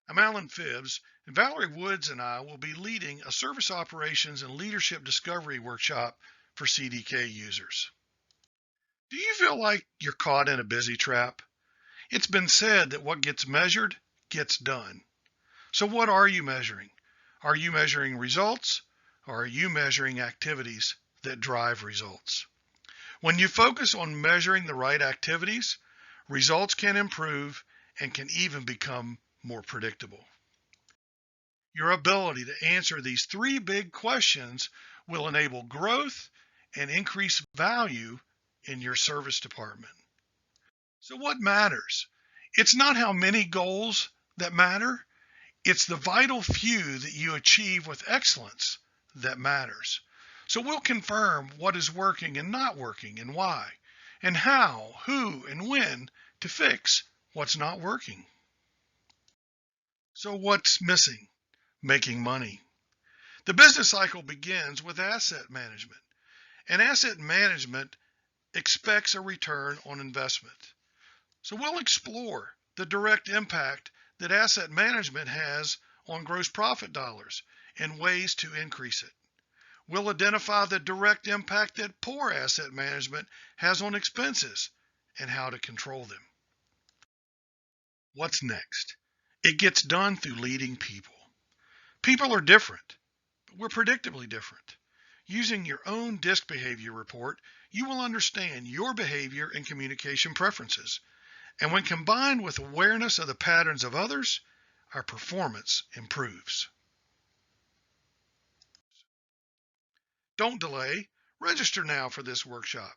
I'm Alan Phibbs, and Valerie Woods and I will be leading a service operations and leadership discovery workshop for CDK users. Do you feel like you're caught in a busy trap? It's been said that what gets measured gets done. So what are you measuring? Are you measuring results, or are you measuring activities that drive results? When you focus on measuring the right activities, results can improve and can even become more predictable. Your ability to answer these three big questions will enable growth and increase value in your service department. So what matters? It's not how many goals that matter. It's the vital few that you achieve with excellence that matters. So we'll confirm what is working and not working and why, and how, who, and when to fix what's not working. So what's missing? Making money. The business cycle begins with asset management, and asset management expects a return on investment. So we'll explore the direct impact that asset management has on gross profit dollars and ways to increase it. We'll identify the direct impact that poor asset management has on expenses and how to control them. What's next? It gets done through leading people. People are different. We're predictably different. Using your own DISC behavior report, you will understand your behavior and communication preferences. And when combined with awareness of the patterns of others, our performance improves. Don't delay. Register now for this workshop.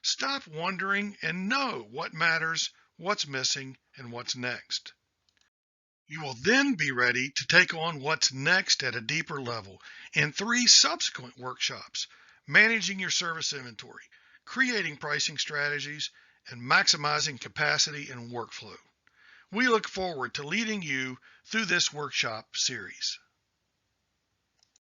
Stop wondering and know what matters, what's missing, and what's next. You will then be ready to take on what's next at a deeper level in 3 subsequent workshops: managing your service inventory, creating pricing strategies, and maximizing capacity and workflow. We look forward to leading you through this workshop series.